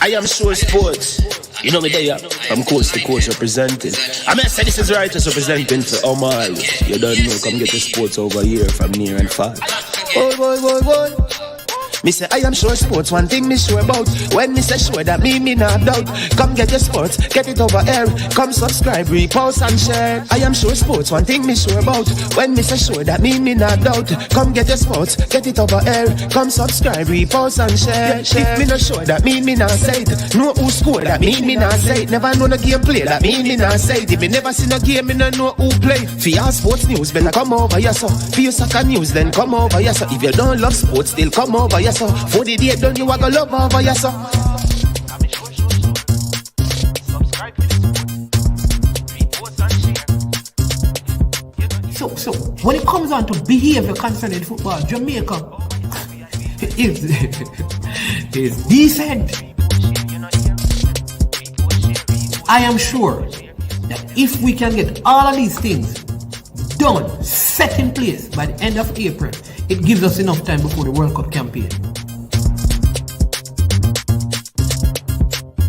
I am sure sports. You know me there. I'm coast to coast representing. I mean, I say this is righteous representing for Omar. You don't know, come get the sports over here from near and far. Boy. Me say I am sure sports, one thing me sure about. When me say sure, that me not doubt. Come get your sports, get it over here. Come subscribe, repost and share. I am sure sports, one thing me sure about. When me say sure, that me not doubt. Come get your sports, get it over here. Come subscribe, repost and share. If me not sure, that me not say it. Know who score, that me not say it. Never know no game play, that me not say it. If me never see no game, me not know who play. For your sports news, better come over here so. For your soccer news, then come over here so. If you don't love sports, still come over here. For the day done, you are gonna love over your son. So when it comes on to behavior concerning football, Jamaica is decent. I am sure that if we can get all of these things done, set in place by the end of April, it gives us enough time before the World Cup campaign.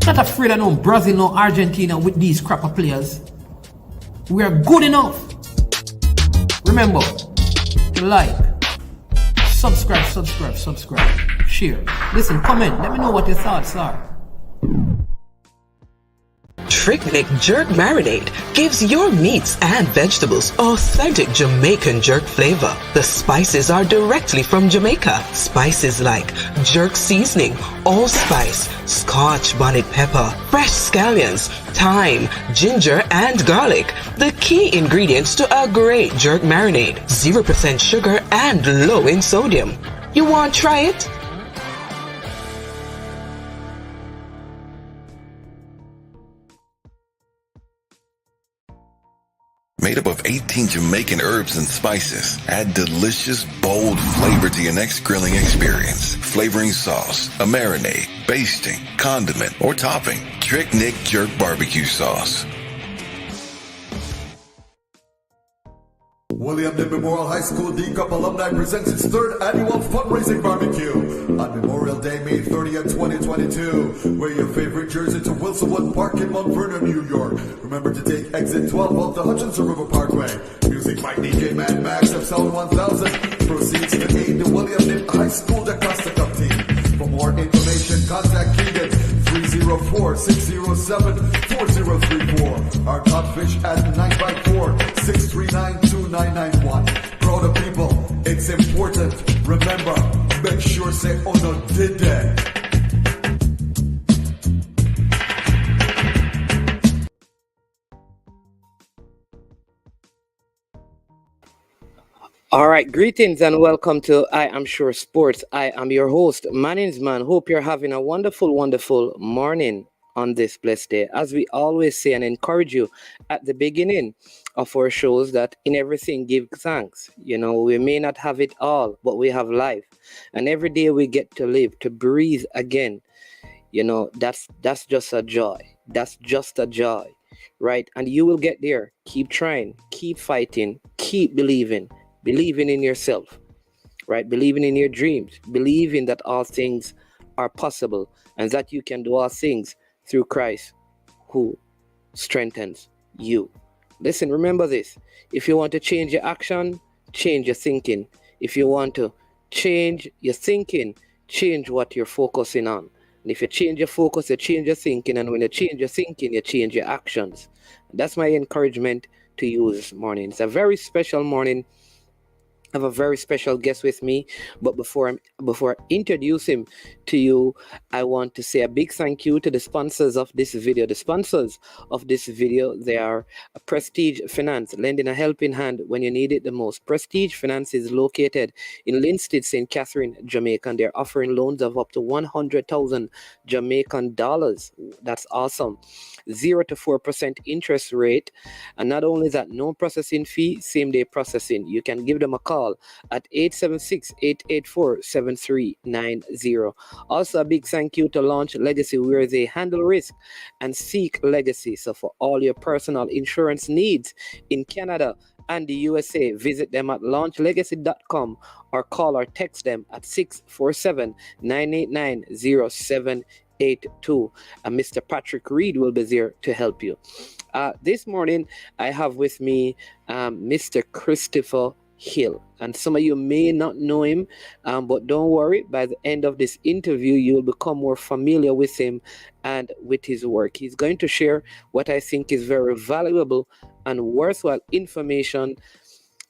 Not afraid of no Brazil, no Argentina with these crapper players. We are good enough. Remember to like, subscribe, share. Listen, comment, let me know what your thoughts are. Trick Jerk Marinade gives your meats and vegetables authentic Jamaican jerk flavor. The spices are directly from Jamaica. Spices like jerk seasoning, allspice, Scotch bonnet pepper, fresh scallions, thyme, ginger, and garlic. The key ingredients to a great jerk marinade. 0% sugar and low in sodium. You want to try it? Made up of 18 Jamaican herbs and spices. Add delicious, bold flavor to your next grilling experience. Flavoring sauce, a marinade, basting, condiment, or topping. Trick Nick Jerk Barbecue Sauce. William Knibb Memorial High School D-Cup Alumni presents its third annual fundraising barbecue on Memorial Day, May 30th, 2022. Wear your favorite jersey to Wilsonwood Park in Mount Vernon, New York. Remember to take exit 12 off the Hutchinson River Parkway. Music by DJ Mad Max of Sound 1000. Proceeds to aid the William Knibb High School Costa Cup team. For more information, contact Keegan 304-607-4034. Our codfish at 954-639-2991. Proud of people, it's important. Remember, make sure say oh no did that. All right, greetings and welcome to I Am Sure Sports. I am your host, Mannings Man. Hope you're having a wonderful morning on this blessed day. As we always say and encourage you at the beginning of our shows that in everything give thanks. You know, we may not have it all, but we have life. And every day we get to live, to breathe again. You know, that's just a joy. That's just a joy, right? And you will get there. Keep trying, keep fighting, keep believing in yourself, right? Believing in your dreams, believing that all things are possible and that you can do all things through Christ who strengthens you. Listen, remember this. If you want to change your action, change your thinking. If you want to change your thinking, change what you're focusing on. And if you change your focus, you change your thinking. And when you change your thinking, you change your actions. That's my encouragement to you this morning. It's a very special morning. I have a very special guest with me, but before I introduce him to you, I want to say a big thank you to the sponsors of this video. The sponsors of this video, they are Prestige Finance, lending a helping hand when you need it the most. Prestige Finance is located in Linstead, St. Catherine, Jamaica, and they're offering loans of up to 100,000 Jamaican dollars. That's awesome. 0 to 4% interest rate, and not only that, no processing fee, same day processing. You can give them a call at 876-884-7390. Also, a big thank you to Launch Legacy, where they handle risk and seek legacy. So for all your personal insurance needs in Canada and the USA, visit them at launchlegacy.com or call or text them at 647-989-07 82. And Mr. Patrick Reed will be there to help you. This morning, I have with me Mr. Christopher Hill. And some of you may not know him, but don't worry. By the end of this interview, you will become more familiar with him and with his work. He's going to share what I think is very valuable and worthwhile information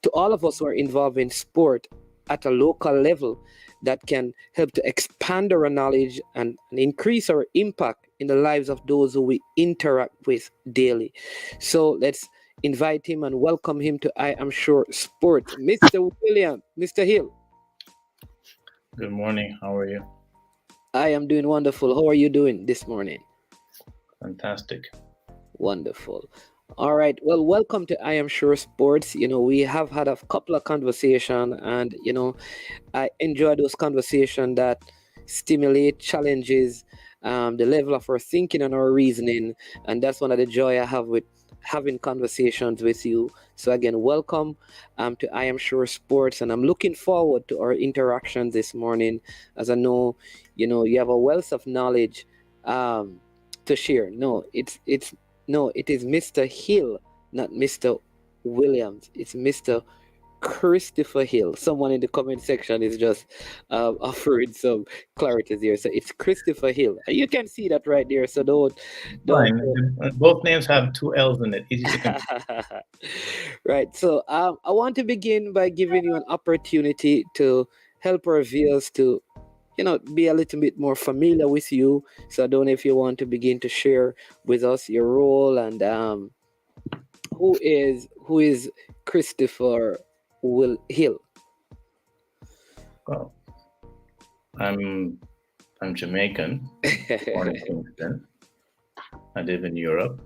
to all of us who are involved in sport at a local level that can help to expand our knowledge and increase our impact in the lives of those who we interact with daily. So let's invite him and welcome him to I Am Sure Sport. Mr. William, Mr. Hill. Good morning. How are you? I am doing wonderful. How are you doing this morning? Fantastic. Wonderful. All right. Well, welcome to I Am Sure Sports. We have had a couple of conversations, and I enjoy those conversations that stimulate, challenges the level of our thinking and our reasoning, and that's one of the joy I have with having conversations with you. So again, welcome to I Am Sure Sports, and I'm looking forward to our interaction this morning, as I know you have a wealth of knowledge to share. It is Mr. Hill, not Mr. Williams. It's Mr. Christopher Hill. Someone in the comment section is just offering some clarity there. So it's Christopher Hill. You can see that right there. So don't. Fine. Both names have two L's in it. Easy to confuse. Right. So I want to begin by giving you an opportunity to help our viewers to be a little bit more familiar with you. So I don't know if you want to begin to share with us your role and who is Christopher Hill. Well, I'm Jamaican, born in Kingston. I live in Europe.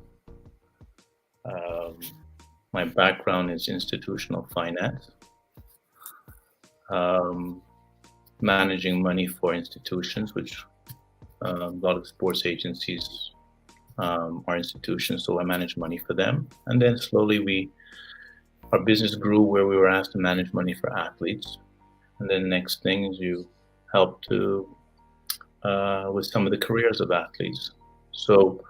My background is institutional finance. Managing money for institutions, which a lot of sports agencies are institutions, so I manage money for them. And then slowly our business grew where we were asked to manage money for athletes. And then next thing is you help to with some of the careers of athletes. So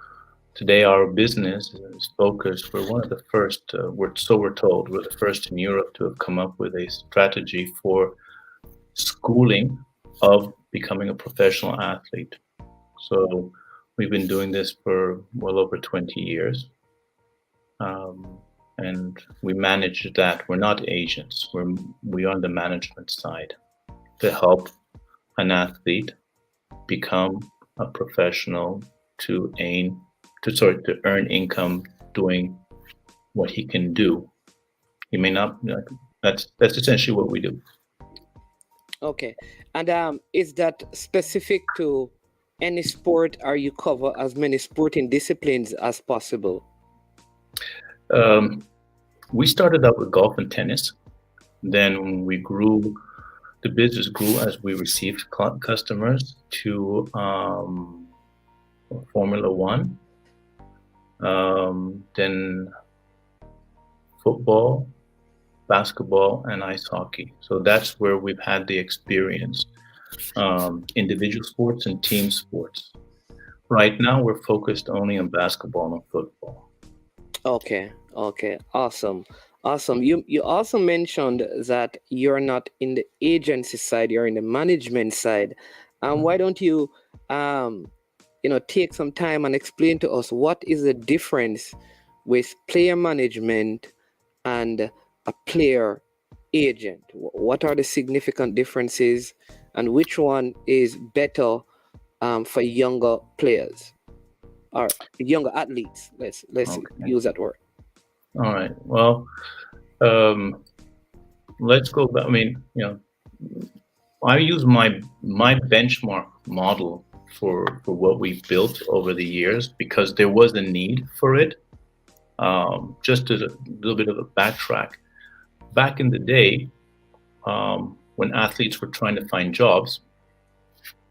today our business is focused. We're one of the first. We're told we're the first in Europe to have come up with a strategy for schooling of becoming a professional athlete. So we've been doing this for well over 20 years. And we manage that. We're not agents. We are on the management side to help an athlete become a professional to earn income doing what he can do. He may not. That's essentially what we do. Okay. And is that specific to any sport, or you cover as many sporting disciplines as possible? We started out with golf and tennis. Then the business grew as we received customers to Formula One, then football, basketball, and ice hockey. So that's where we've had the experience, individual sports and team sports. Right now, we're focused only on basketball and football. Okay, awesome. You also mentioned that you're not in the agency side, you're in the management side. Why don't you, take some time and explain to us what is the difference with player management and a player agent? What are the significant differences, and which one is better for younger players or younger athletes? Let's use that word. All right. Well, let's go back. I mean, I use my benchmark model for what we built over the years because there was a need for it. Just as a little bit of a backtrack, back in the day, when athletes were trying to find jobs,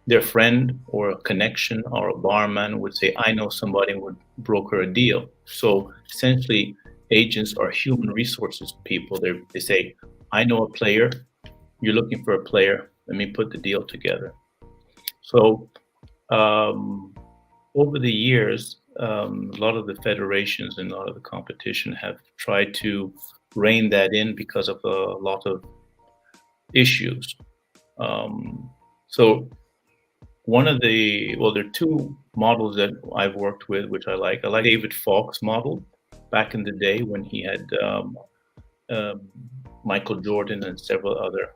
their friend or a connection or a barman would say, I know somebody would broker a deal. So essentially, agents are human resources people. They say, I know a player, you're looking for a player, let me put the deal together. So Over the years, a lot of the federations and a lot of the competition have tried to rein that in because of a lot of issues. So there are two models that I've worked with, which I like. I like David Falk's model back in the day when he had Michael Jordan and several other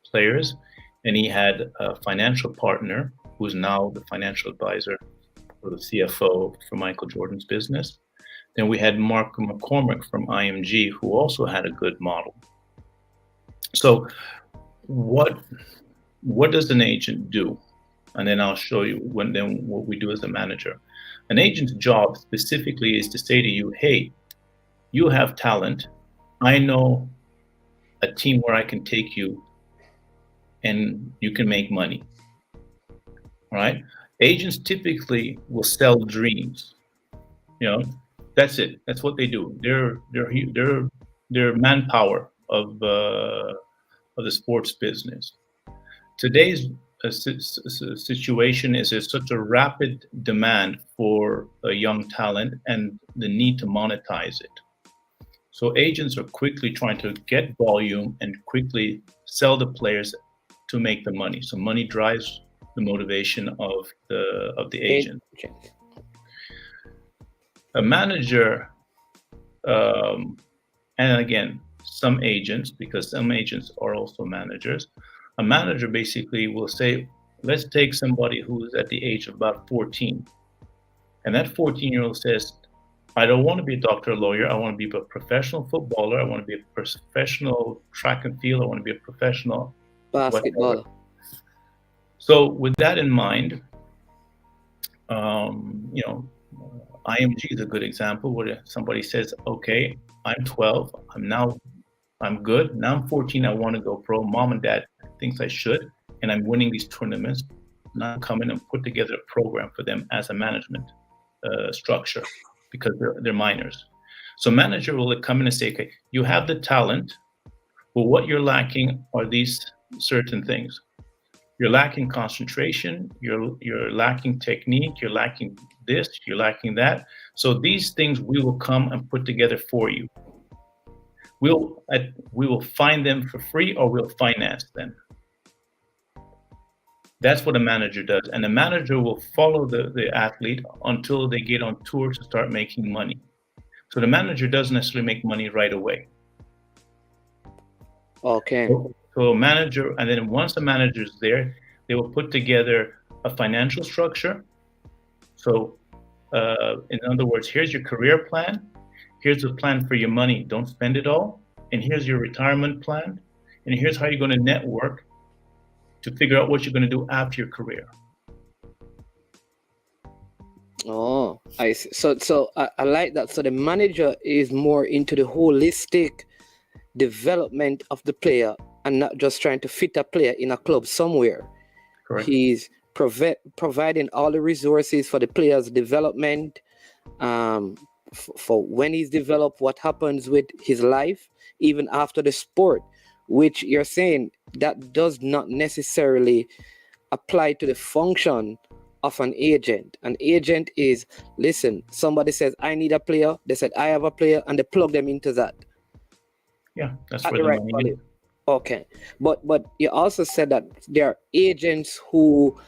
players, and he had a financial partner who's now the financial advisor or the CFO for Michael Jordan's business. Then we had Mark McCormick from IMG, who also had a good model. So what does an agent do? And then I'll show you what we do as a manager. An agent's job specifically is to say to you, hey, you have talent. I know a team where I can take you and you can make money. All right? Agents typically will sell dreams. That's it. That's what they do. They're manpower of the sports business. Today's situation is there's such a rapid demand for a young talent and the need to monetize it. So agents are quickly trying to get volume and quickly sell the players to make the money. So money drives the motivation of the agent. A manager, and again, some agents, because some agents are also managers, a manager basically will say, let's take somebody who's at the age of about 14. And that 14-year-old says, I don't want to be a doctor or lawyer. I want to be a professional footballer. I want to be a professional track and field. I want to be a professional basketball. Whatever. So with that in mind, IMG is a good example where somebody says, okay, I'm 12. I'm good. Now I'm 14. I want to go pro. Mom and dad thinks I should, and I'm winning these tournaments. Now I'm coming and put together a program for them as a management structure because they're minors. So manager will come in and say, okay, you have the talent, but what you're lacking are these certain things. You're lacking concentration, you're lacking technique, you're lacking this, you're lacking that. So these things we will come and put together for you. We will find them for free or we'll finance them. That's what a manager does. And the manager will follow the athlete until they get on tour to start making money. So the manager doesn't necessarily make money right away. Okay. So a manager, and then once the manager is there, they will put together a financial structure. So in other words, here's your career plan. Here's the plan for your money. Don't spend it all. And here's your retirement plan. And here's how you're going to network to figure out what you're going to do after your career. Oh, I see. So I like that. So the manager is more into the holistic development of the player and not just trying to fit a player in a club somewhere. Correct. He's providing all the resources for the player's development, for when he's developed, what happens with his life, even after the sport, which you're saying that does not necessarily apply to the function of an agent. An agent is, listen, somebody says, I need a player. They said, I have a player, and they plug them into that. Yeah, that's At where the right money is. Okay. But you also said that there are agents who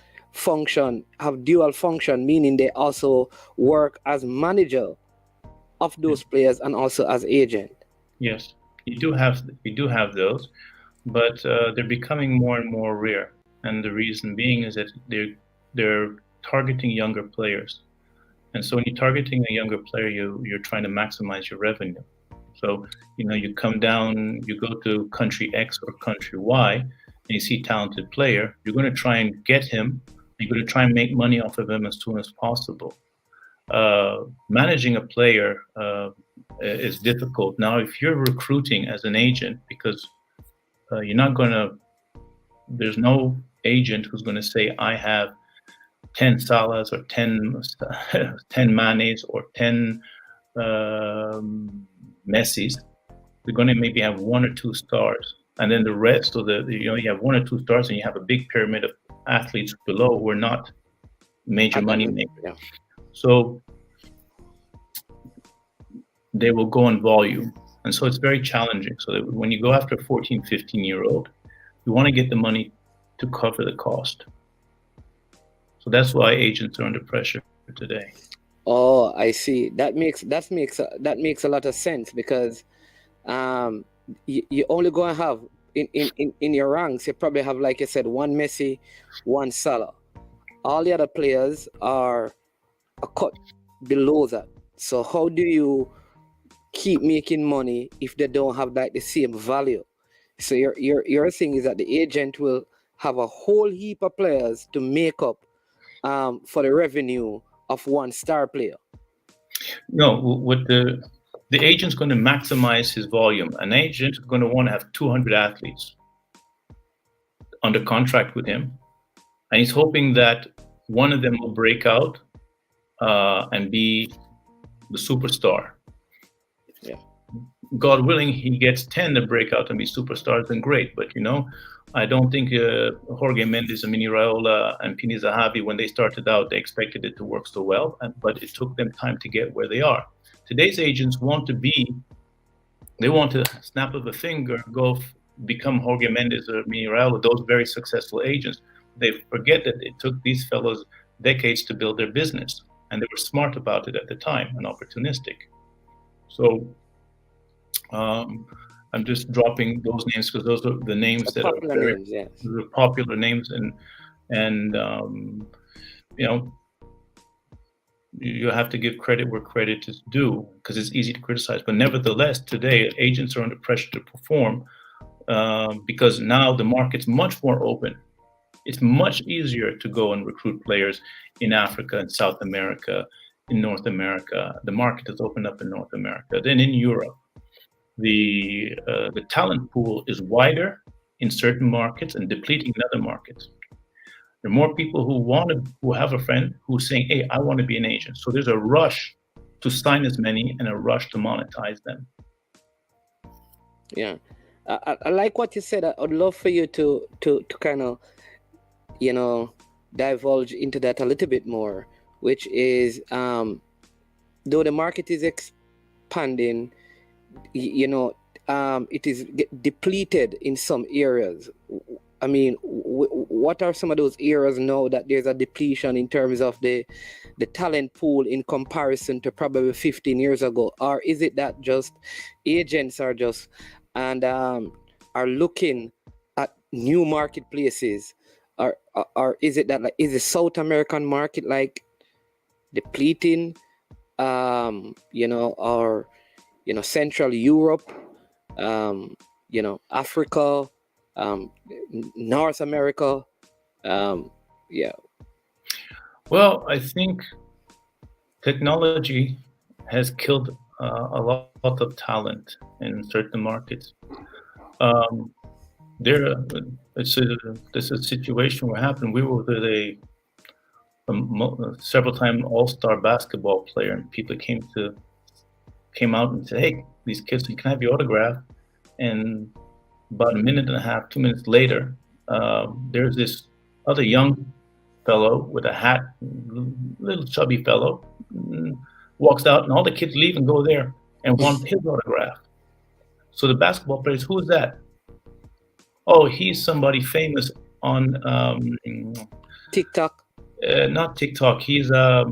have dual function, meaning they also work as manager of those players and also as agent. Yes, we do have those, but they're becoming more and more rare. And the reason being is that they're targeting younger players. And so when you're targeting a younger player, you're trying to maximize your revenue. So, you come down, you go to country X or country Y, and you see talented player, you're going to try and get him, you're going to try and make money off of him as soon as possible. Managing a player is difficult. Now, if you're recruiting as an agent, because there's no agent who's going to say, I have 10 Salahs or 10 Manes or 10 Messis. They're going to maybe have one or two stars, and then the rest of you have one or two stars, and you have a big pyramid of athletes below who are not major money Adam, maker. yeah. So they will go on volume. And so it's very challenging. So that when you go after a 14, 15-year-old, you want to get the money to cover the cost. So that's why agents are under pressure today. Oh, I see. That makes a lot of sense because um you only gonna have in your ranks, you probably have, like you said, one Messi, one Salah. All the other players are a cut below that. So how do you keep making money if they don't have like the same value? So your thing is that the agent will have a whole heap of players to make up for the revenue of one star player. No, with the agent's going to maximize his volume. An agent is going to want to have 200 athletes under contract with him, and he's hoping that one of them will break out and be the superstar. Yeah. God willing, he gets 10 to break out and be superstars, then great. But I don't think Jorge Mendes and Mini Raiola and Pini Zahavi, when they started out, they expected it to work so well, but it took them time to get where they are. Today's agents want to snap of a finger, become Jorge Mendes or Mini Raiola, those very successful agents. They forget that it took these fellows decades to build their business, and they were smart about it at the time and opportunistic. So I'm just dropping those names because those are the names that are very Names, yes. popular names, and you have to give credit where credit is due because it's easy to criticize. But nevertheless, today agents are under pressure to perform because now the market's much more open. It's much easier to go and recruit players in Africa, in South America, in North America. The market has opened up in North America than in Europe. The talent pool is wider in certain markets and depleting in other markets. There are more people who have a friend who's saying, "Hey, I want to be an agent." So there's a rush to sign as many and a rush to monetize them. Yeah, I like what you said. I'd love for you to kind of divulge into that a little bit more, which is though the market is expanding, it is depleted in some areas. I mean, what are some of those areas now that there's a depletion in terms of the talent pool in comparison to probably 15 years ago? Or is it that just agents are just and are looking at new marketplaces? Or is it that, like, is the South American market like depleting? Or Central Europe, Africa, North America, yeah. Well, I think technology has killed a lot of talent in certain markets. This is a situation where happened. We were with several time all-star basketball player, and people came out and said, "Hey, these kids, can I have your autograph?" And about a minute and a half, 2 minutes later, there's this other young fellow with a hat, little chubby fellow, walks out, and all the kids leave and go there and want his autograph. So the basketball players, who is that? Oh, he's somebody famous on TikTok. Not TikTok. He's a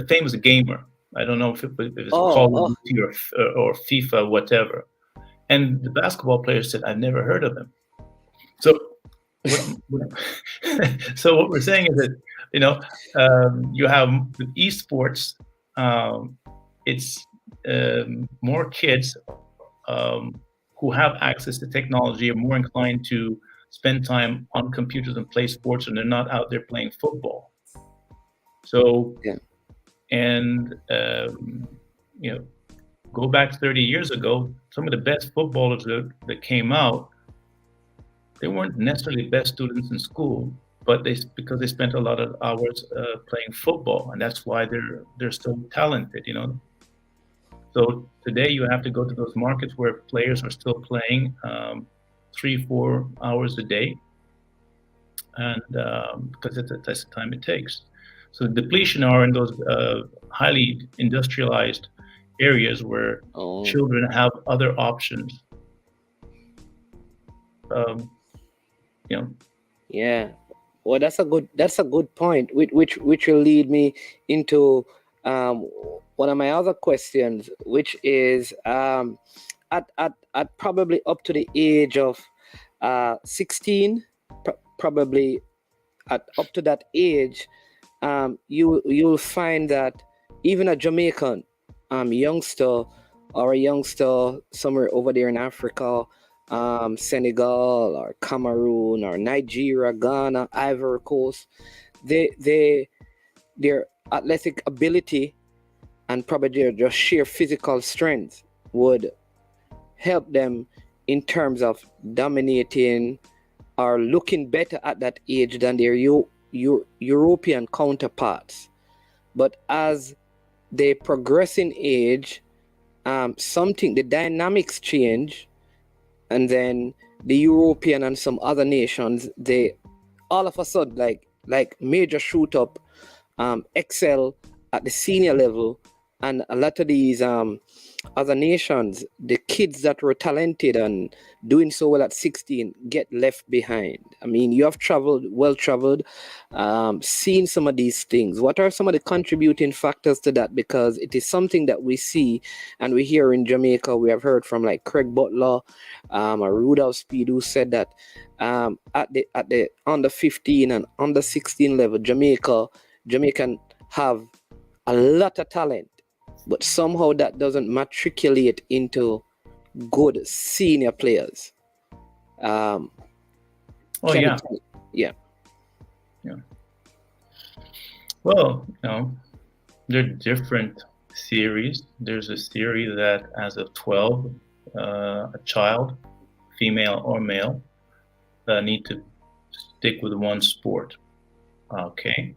famous gamer. I don't know if it's Call of Duty or FIFA, whatever. And the basketball player said, "I've never heard of him." So, so what we're saying is that you have with esports, it's more kids who have access to technology are more inclined to spend time on computers and play sports, and they're not out there playing football. So, yeah. And go back 30 years ago, some of the best footballers that came out, they weren't necessarily best students in school, but because they spent a lot of hours playing football, and that's why they're so talented, So today you have to go to those markets where players are still playing 3-4 hours a day, and because that's the time it takes. So the depletion are in those highly industrialized areas where children have other options. Yeah. Well, that's a good point, which will lead me into one of my other questions, which is at probably up to the age of 16, probably up to that age, you'll find that even a Jamaican youngster or a youngster somewhere over there in Africa, Senegal or Cameroon or Nigeria, Ghana, Ivory Coast, their athletic ability and probably their just sheer physical strength would help them in terms of dominating or looking better at that age than their European counterparts. But as they progress in age, the dynamics change, and then the European and some other nations, they all of a sudden like major shoot up, excel at the senior level, and a lot of these other nations, the kids that were talented and doing so well at 16 get left behind. I mean, you have well traveled, seen some of these things. What are some of the contributing factors to that? Because it is something that we see and we hear in Jamaica. We have heard from like Craig Butler, or Rudolph Speed, who said that at the under 15 and under 16 level, Jamaican have a lot of talent, but somehow that doesn't matriculate into good senior players. Yeah. Well, there are different theories. There's a theory that as of 12, a child, female or male, need to stick with one sport. Okay.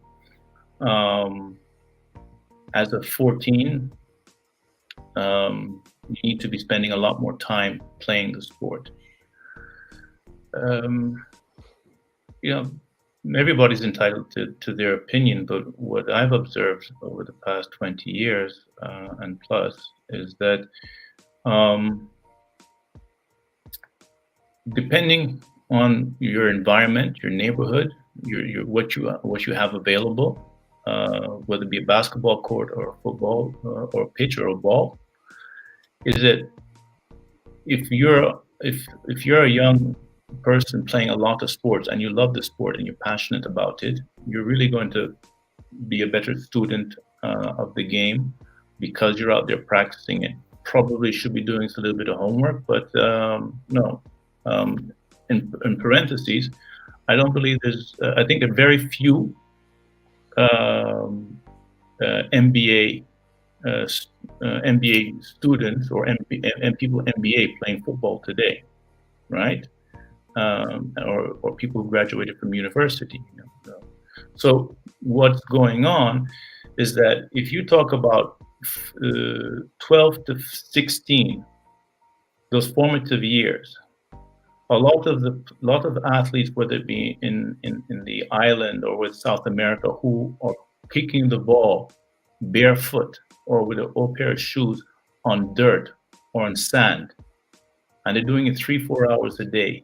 As of 14, you need to be spending a lot more time playing the sport. Everybody's entitled to their opinion, but what I've observed over the past 20 years and plus is that depending on your environment, your neighborhood, your what you have available, whether it be a basketball court or a football or a pitch or a ball, is that if you're a young person playing a lot of sports and you love the sport and you're passionate about it, you're really going to be a better student of the game because you're out there practicing it. Probably should be doing a little bit of homework, but no. In parentheses, I don't believe there's. I think there are very few NBA students or people NBA playing football today, right? Or people who graduated from university. So what's going on is that if you talk about 12 to 16, those formative years, a lot of athletes, whether it be in the island or with South America, who are kicking the ball barefoot or with an old pair of shoes on dirt or on sand, and they're doing it 3-4 hours a day,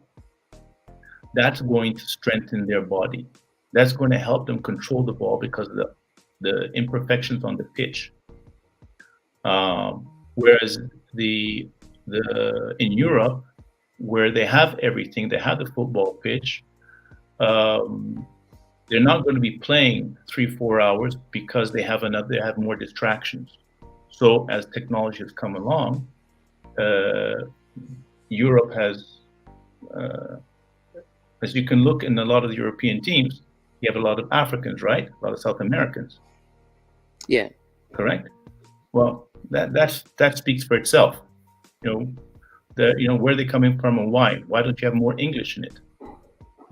that's going to strengthen their body. That's going to help them control the ball because of the imperfections on the pitch. Whereas in Europe, where they have everything, they have the football pitch, they're not going to be playing 3-4 hours because they have more distractions. So as technology has come along, Europe has, as you can look in a lot of the European teams, you have a lot of Africans, right? A lot of South Americans. Yeah. Correct? Well, that speaks for itself. Where they're coming from and why. Why don't you have more English in it?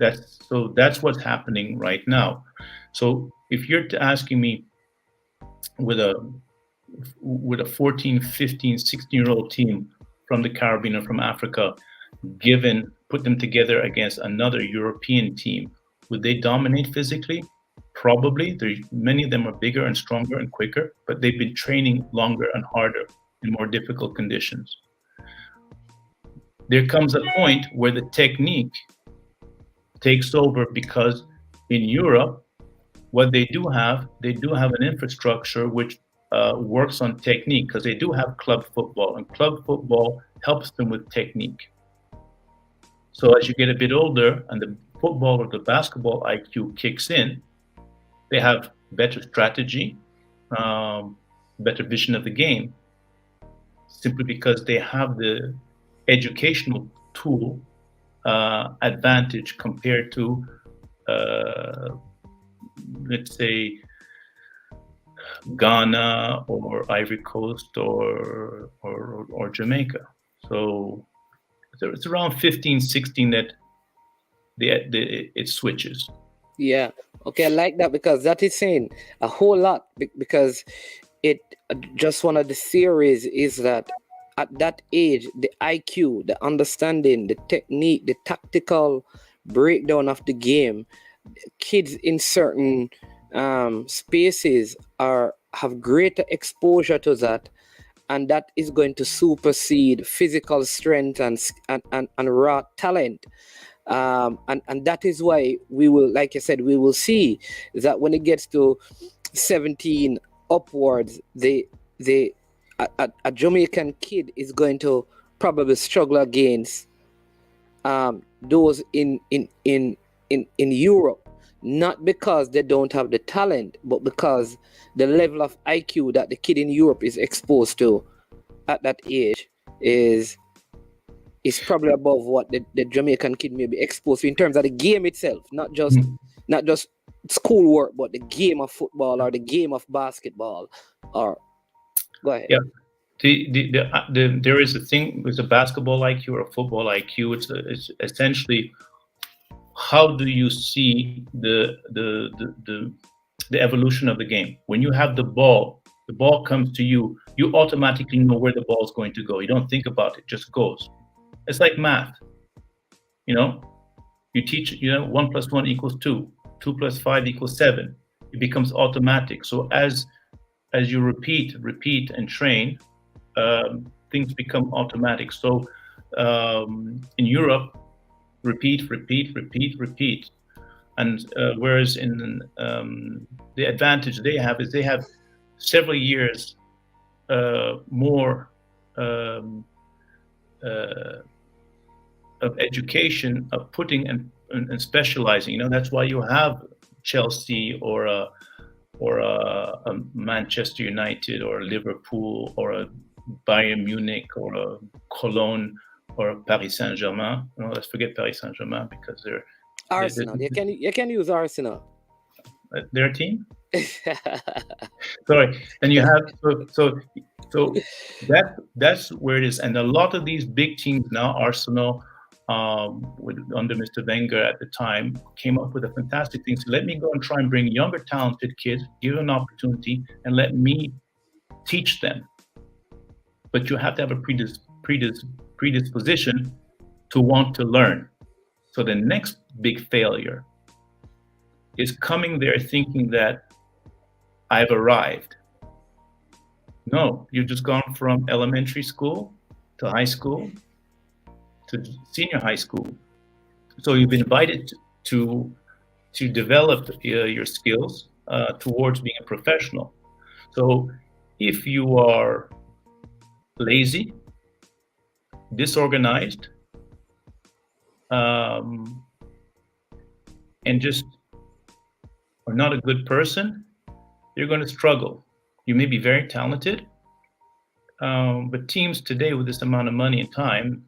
That's what's happening right now. So if you're asking me with a 14, 15, 16-year-old team from the Caribbean or from Africa, put them together against another European team, would they dominate physically? Probably many of them are bigger and stronger and quicker, but they've been training longer and harder in more difficult conditions. There comes a point where the technique takes over, because in Europe, what they do have an infrastructure which works on technique, because they do have club football, and club football helps them with technique. So as you get a bit older and the football or the basketball IQ kicks in, they have better strategy, better vision of the game, simply because they have the educational tool advantage compared to, let's say, Ghana or Ivory Coast or Jamaica. So it's around 15, 16 that it switches. Yeah. Okay, I like that, because that is saying a whole lot, because it just one of the theories is that at that age, the IQ, the understanding, the technique, the tactical breakdown of the game, kids in certain spaces have greater exposure to that, and that is going to supersede physical strength and raw talent. And that is why we will, like I said, we will see that when it gets to 17 upwards, a Jamaican kid is going to probably struggle against those in Europe, not because they don't have the talent, but because the level of IQ that the kid in Europe is exposed to at that age is probably above what the Jamaican kid may be exposed to in terms of the game itself, not just schoolwork, but the game of football or the game of basketball. Or go ahead. Yeah, there is a thing with a basketball IQ or a football IQ. It's essentially, how do you see the evolution of the game? When you have the ball comes to you, you automatically know where the ball is going to go. You don't think about it; it just goes. It's like math. You teach, 1 + 1 = 2, 2 + 5 = 7. It becomes automatic. So as you repeat and train, things become automatic. So in Europe, repeat. And whereas in the advantage they have is they have several years more of education, of putting and specializing. That's why you have Chelsea or a Manchester United or a Liverpool or a Bayern Munich or a Cologne or a Paris Saint-Germain. Let's forget Paris Saint-Germain because they're Arsenal. You can use Arsenal. Their team. Sorry. And you have so that's where it is. And a lot of these big teams now, Arsenal, under Mr. Wenger at the time, came up with a fantastic thing. So let me go and try and bring younger, talented kids, give them an opportunity, and let me teach them. But you have to have a predisposition to want to learn. So the next big failure is coming there thinking that I've arrived. No, you've just gone from elementary school to high school to senior high school. So you've been invited to develop your skills towards being a professional. So if you are lazy, disorganized, and just are not a good person, you're going to struggle. You may be very talented, but teams today with this amount of money and time,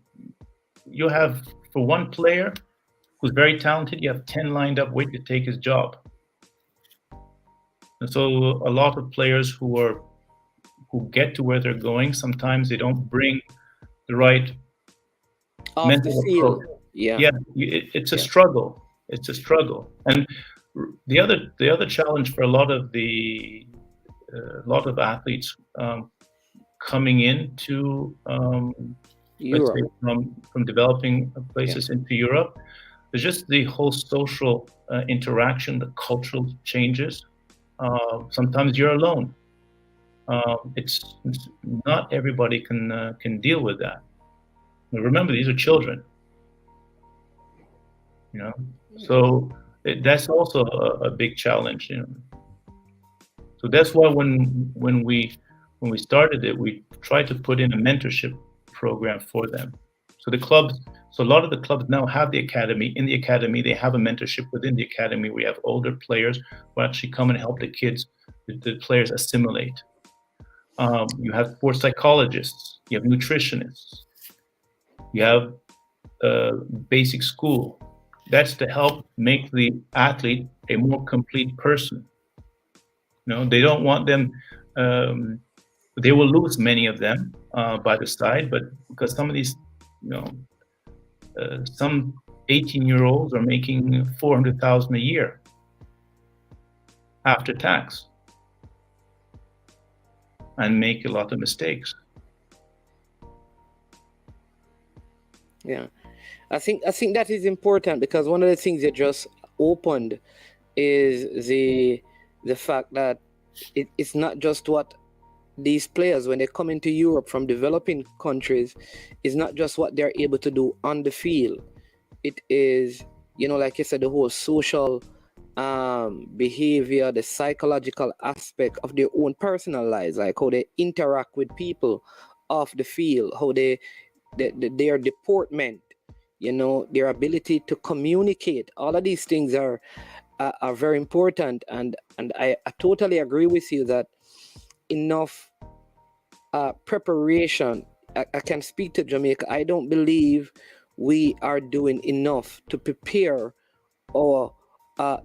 you have, for one player who's very talented, you have 10 lined up waiting to take his job. And so a lot of players who get to where they're going, sometimes they don't bring the right mental approach. It's a struggle. It's a struggle. And the other challenge for a lot of athletes coming into let's say from developing places into Europe, It's just the whole social interaction, the cultural changes. Sometimes you're alone. It's not everybody can deal with that. Remember, these are children. So that's also a big challenge. So that's why when we started it, we tried to put in a mentorship program for them. So a lot of the clubs now have the academy. In the academy, they have a mentorship within the academy. We have older players who actually come and help the kids, the players assimilate. You have sports psychologists, you have nutritionists, you have basic school. That's to help make the athlete a more complete person. They don't want them. They will lose many of them by the side, but because some of these, some 18-year-olds are making $400,000 a year after tax, and make a lot of mistakes. Yeah, I think that is important, because one of the things you just opened is the fact that it's not just what these players, when they come into Europe from developing countries, is not just what they're able to do on the field. It is, like you said, the whole social behavior, the psychological aspect of their own personal lives, like how they interact with people off the field, how their deportment, their ability to communicate. All of these things are very important, and I totally agree with you that enough preparation. I can speak to Jamaica. I don't believe we are doing enough to prepare a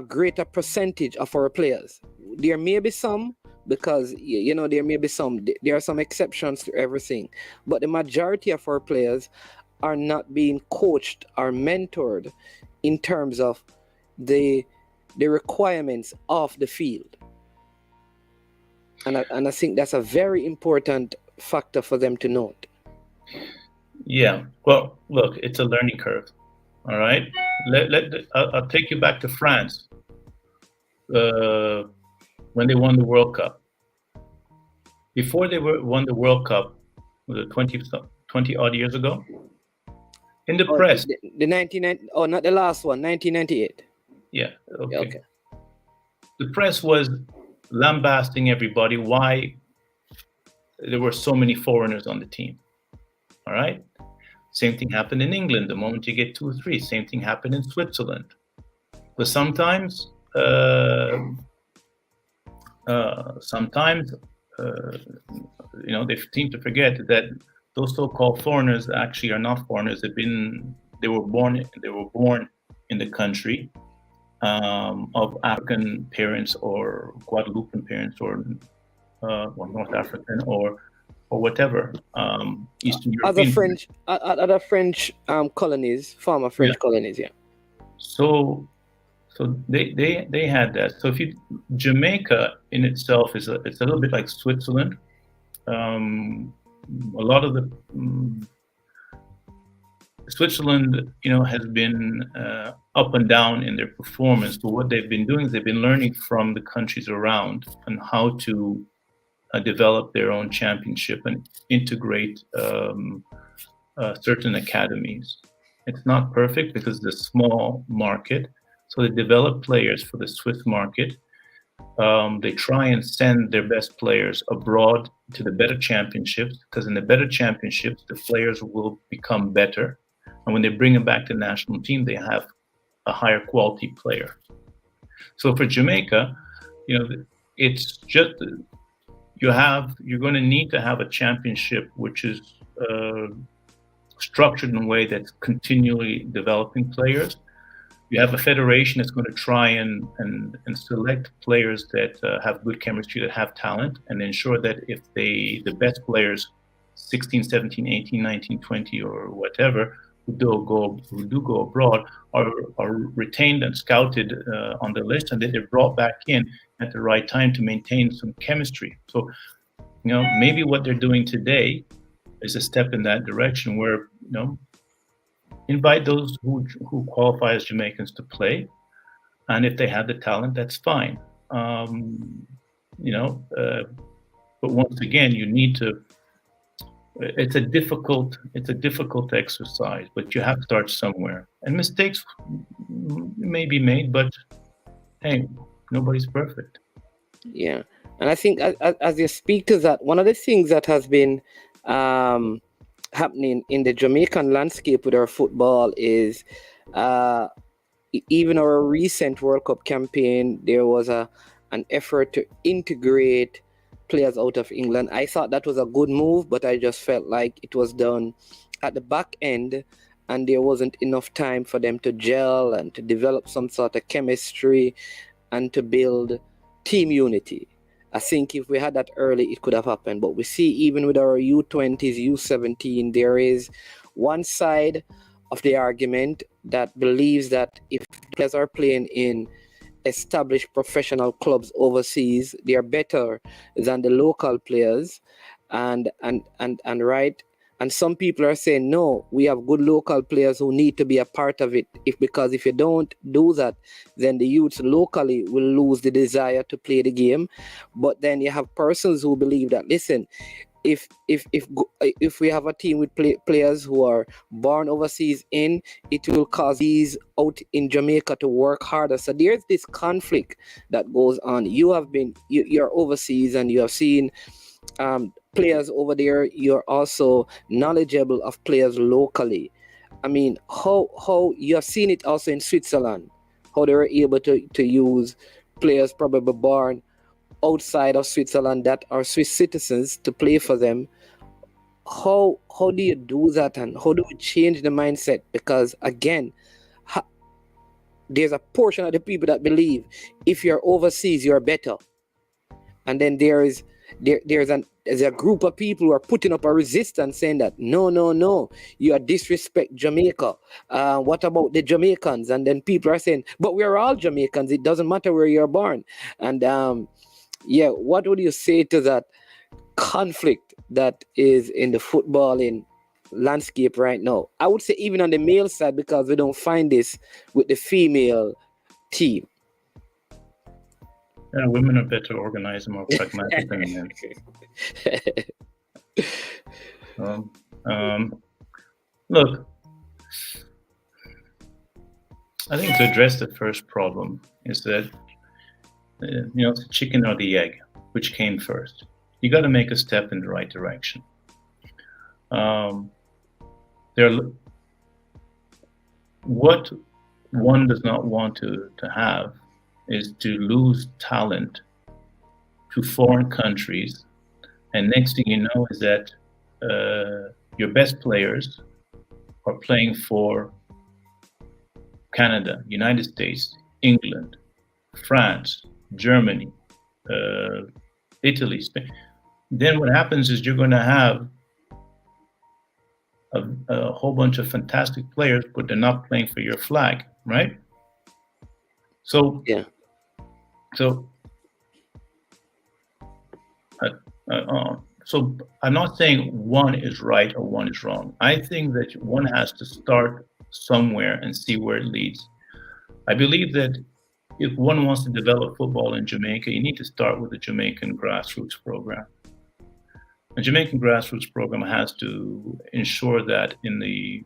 greater percentage of our players. There may be some, because there may be some. There are some exceptions to everything, but the majority of our players are not being coached or mentored in terms of the requirements of the field. And I think that's a very important factor for them to note. Yeah. Well, look, it's a learning curve. All right. I'll take you back to France when they won the World Cup. Before they won the World Cup, was it 20 odd years ago? In the press. The 1990. Oh, not the last one. 1998. Yeah. Okay. Okay. The press was lambasting everybody why there were so many foreigners on the team. All right. Same thing happened in England. The moment you get 2 or 3, same thing happened in Switzerland. But sometimes they seem to forget that those so-called foreigners actually are not foreigners. They were born in the country of African parents or Guadeloupean parents or North African or whatever, Eastern European. Other French colonies, former French colonies, yeah. So they had that. So Jamaica in itself it's a little bit like Switzerland. A lot of the Switzerland, has been up and down in their performance. But what they've been doing is they've been learning from the countries around on how to develop their own championship and integrate certain academies. It's not perfect because it's a small market. So they develop players for the Swiss market. They try and send their best players abroad to the better championships, because in the better championships, the players will become better. And when they bring them back to the national team, they have a higher quality player. So for Jamaica, it's just you're going to need to have a championship which is structured in a way that's continually developing players. You have a federation that's going to try and select players that have good chemistry, that have talent, and ensure that if the best players, 16, 17, 18, 19, 20, or whatever, who do go abroad, are retained and scouted on the list, and then they're brought back in at the right time to maintain some chemistry. So, maybe what they're doing today is a step in that direction, where invite those who qualify as Jamaicans to play, and if they have the talent, that's fine. But once again, you need to. It's a difficult exercise, but you have to start somewhere. And mistakes may be made, but hey, nobody's perfect. Yeah, and I think as you speak to that, one of the things that has been happening in the Jamaican landscape with our football is even our recent World Cup campaign, there was an effort to integrate players out of England. I thought that was a good move, but I just felt like it was done at the back end and there wasn't enough time for them to gel and to develop some sort of chemistry and to build team unity. I think if we had that early, it could have happened. But we see even with our U20s, U17, there is one side of the argument that believes that if players are playing in established professional clubs overseas, they are better than the local players, and right. And some people are saying, no, we have good local players who need to be a part of it. Because if you don't do that, then the youths locally will lose the desire to play the game. But then you have persons who believe that, listen, if we have a team with players who are born overseas it will cause these out in Jamaica to work harder. So there's this conflict that goes on. You're overseas and you have seen players over there. You're also knowledgeable of players locally. I mean, how you have seen it also in Switzerland, how they were able to use players probably born outside of Switzerland that are Swiss citizens to play for them. How do you do that, and how do we change the mindset? Because again, there's a portion of the people that believe if you're overseas you're better, and then there's a group of people who are putting up a resistance saying that no, you are disrespect Jamaica. What about the Jamaicans? And then people are saying, but we're all Jamaicans, it doesn't matter where you're born. And what would you say to that conflict that is in the footballing landscape right now? I would say even on the male side, because we don't find this with the female team. Yeah, women are better organized and more pragmatic than men. Look, I think to address the first problem is that the chicken or the egg, which came first. You got to make a step in the right direction. What one does not want to have is to lose talent to foreign countries, and next thing you know is that your best players are playing for Canada, United States, England, France, Germany, Italy, Spain. Then what happens is you're going to have a whole bunch of fantastic players, but they're not playing for your flag, right? So yeah. So I'm not saying one is right or one is wrong. I think that one has to start somewhere and see where it leads. I believe that if one wants to develop football in Jamaica, you need to start with the Jamaican grassroots program. The Jamaican grassroots program has to ensure that in the,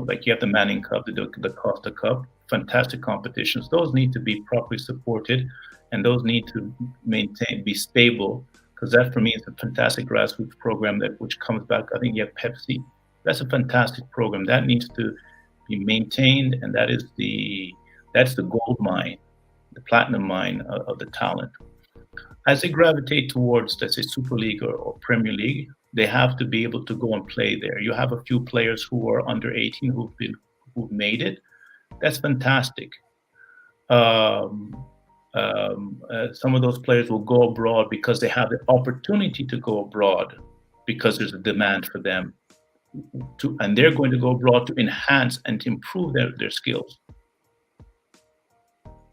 like you have the Manning Cup, the Costa Cup, fantastic competitions. Those need to be properly supported, and those need to be stable, because that for me is a fantastic grassroots program which comes back. I think you have Pepsi. That's a fantastic program that needs to be maintained, and that's the gold mine, the platinum mine of the talent. As they gravitate towards, let's say, Super League or Premier League, they have to be able to go and play there. You have a few players who are under 18 who've made it. That's fantastic. Some of those players will go abroad because they have the opportunity to go abroad because there's a demand for them and they're going to go abroad to enhance and to improve their skills.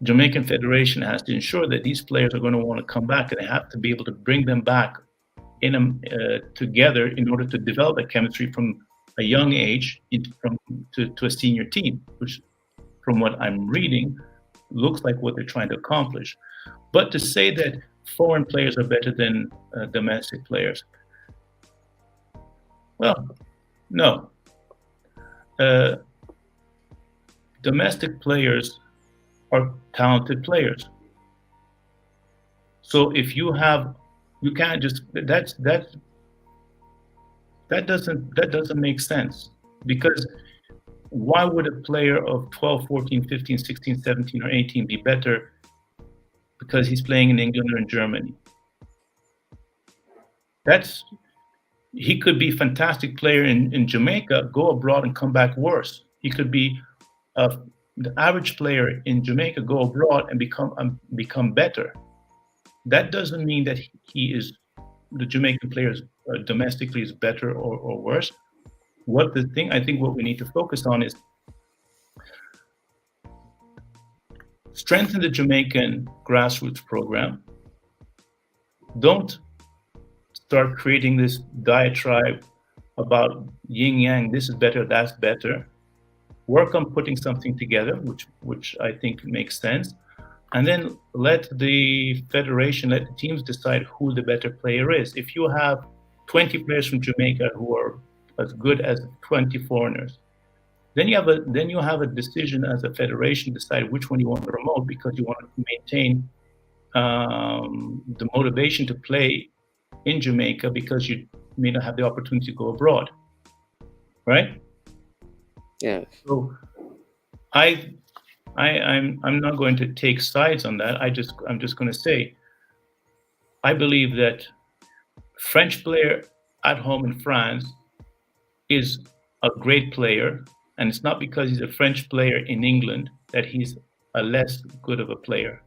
Jamaican Federation has to ensure that these players are going to want to come back, and they have to be able to bring them back together in order to develop a chemistry from a young age to a senior team, which, from what I'm reading, looks like what they're trying to accomplish. But to say that foreign players are better than domestic players, well, no. Domestic players are talented players. So if you can't just that doesn't make sense, because why would a player of 12, 14, 15, 16, 17, or 18 be better because he's playing in England or in Germany? He could be a fantastic player in Jamaica, go abroad and come back worse. He could be the average player in Jamaica, go abroad and become better. That doesn't mean that the Jamaican players domestically is better or worse. I think what we need to focus on is strengthen the Jamaican grassroots program. Don't start creating this diatribe about yin yang, this is better, that's better. Work on putting something together, which I think makes sense. And then let the federation, let the teams decide who the better player is. If you have 20 players from Jamaica who are as good as 20 foreigners, then you have a decision as a federation to decide which one you want to promote, because you want to maintain the motivation to play in Jamaica, because you may not have the opportunity to go abroad, right? Yeah. So I'm not going to take sides on that. I'm just going to say, I believe that French player at home in France is a great player, and it's not because he's a French player in England that he's a less good of a player.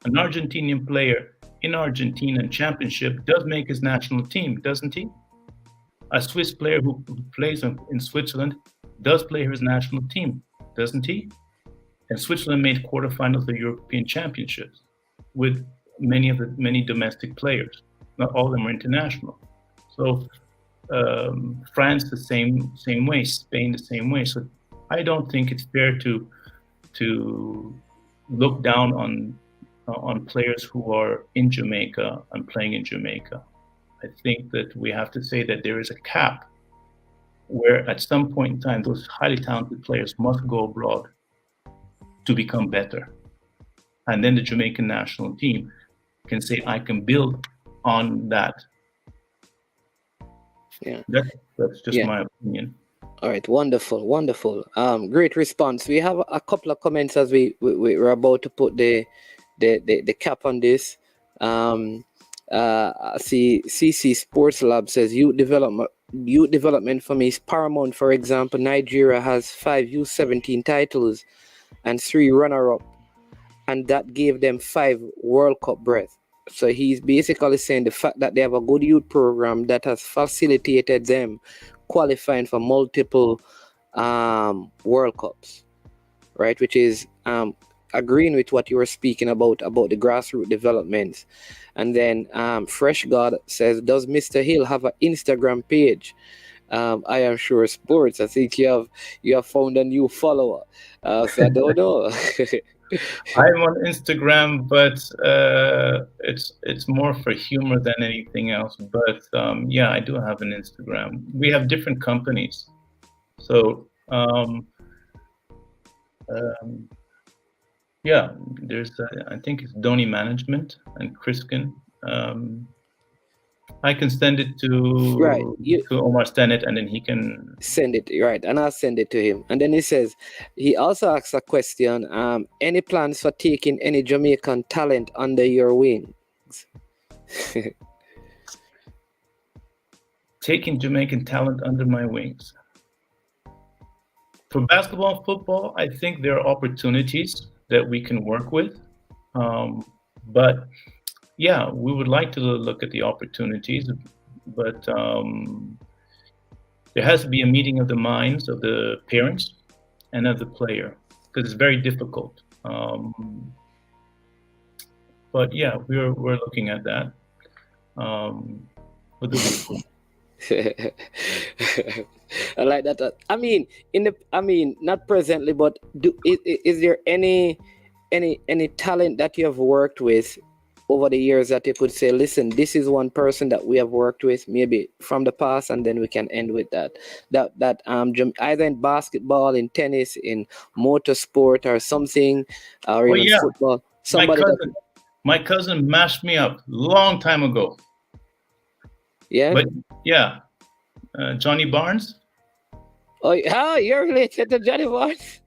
An Argentinian player in Argentina in championship does make his national team, doesn't he? A Swiss player who plays in Switzerland does play for his national team, doesn't he? And Switzerland made quarterfinals of European championships with many domestic players. Not all of them are international. So France the same way, Spain the same way. So I don't think it's fair to look down on players who are in Jamaica and playing in Jamaica. I think that we have to say that there is a cap where at some point in time, those highly talented players must go abroad to become better. And then the Jamaican national team can say, I can build on that. Yeah. That's just my opinion. All right, wonderful. Great response. We have a couple of comments as we're about to put the cap on this. I see CC Sports Lab says youth development for me is paramount. For example, Nigeria has 5 U17 titles and 3 runner-up, and that gave them 5 World Cup berths. So he's basically saying the fact that they have a good youth program that has facilitated them qualifying for multiple World Cups, right? Which is agreeing with what you were speaking about the grassroots developments. And then Fresh God says, does Mr. Hill have an Instagram page? I am sure sports. I think you have found a new follower. So I don't know. I'm on Instagram, but it's more for humor than anything else. But yeah, I do have an Instagram. We have different companies, so yeah, there's I think it's Donny Management and Criskin. I can send it to Omar Stennett, and then he can send it, right, and I'll send it to him. And then he also asks a question, any plans for taking any Jamaican talent under your wings? Taking Jamaican talent under my wings. For basketball and football, I think there are opportunities that we can work with. But yeah, we would like to look at the opportunities, but there has to be a meeting of the minds of the parents and of the player, because it's very difficult. But yeah, we're looking at that. I like that. I mean, not presently, but is there any talent that you have worked with over the years that you could say, listen, this is one person that we have worked with, maybe from the past, and then we can end with that. Either in basketball, in tennis, in motorsport, or something, or Oh even yeah, football. my Somebody that, cousin, my cousin mashed me up long time ago. yeah. But yeah, Johnny Barnes. Oh, you're related to Johnny Barnes?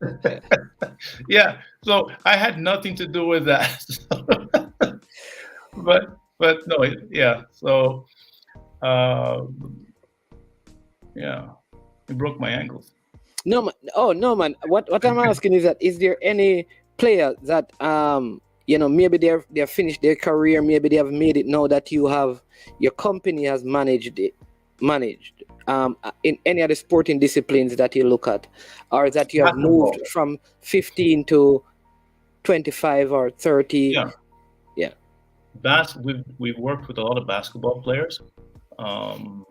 Yeah, so I had nothing to do with that. but no, yeah. So yeah, it broke my ankles. No, man. Oh, no, man. What I'm asking is that is there any player that maybe they've finished their career, maybe they have made it now that your company has managed in any other sporting disciplines that you look at, or that you have Basketball. moved from 15 to 25 or 30? Yeah. Yeah. We've worked with a lot of basketball players who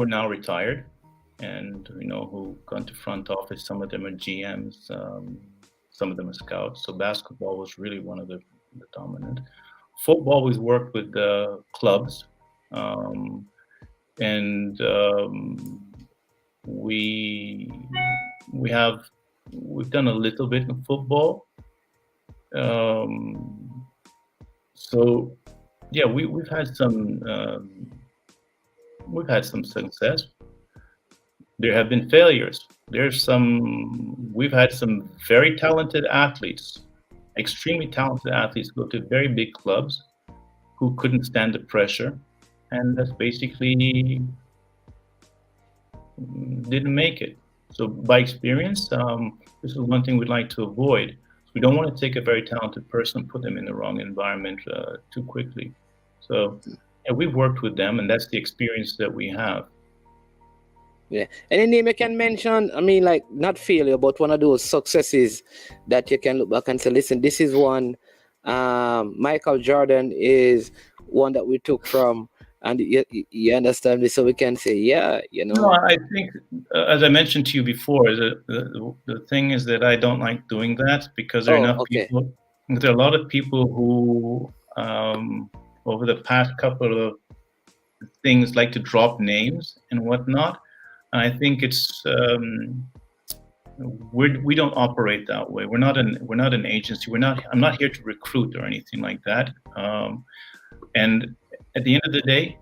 are now retired, and who gone to front office. Some of them are GMs, some of them are scouts. So basketball was really one of the dominant. Football, we've worked with the clubs, and we've done a little bit in football. So yeah, we've had some success. There have been failures. We've had some very talented athletes, extremely talented athletes, go to very big clubs who couldn't stand the pressure, and that's basically didn't make it. So by experience, this is one thing we'd like to avoid. We don't want to take a very talented person and put them in the wrong environment too quickly. So yeah, we've worked with them, and that's the experience that we have. Yeah. Any name you can mention? I mean, like, not failure, but one of those successes that you can look back and say, listen, this is one. Michael Jordan is one that we took from, and you understand me, so we can say, yeah, No, I think, as I mentioned to you before, the thing is that I don't like doing that because there are enough people. There are a lot of people who, over the past couple of things, like to drop names and whatnot. And I think it's we don't operate that way. We're not an agency. I'm not here to recruit or anything like that. And at the end of the day,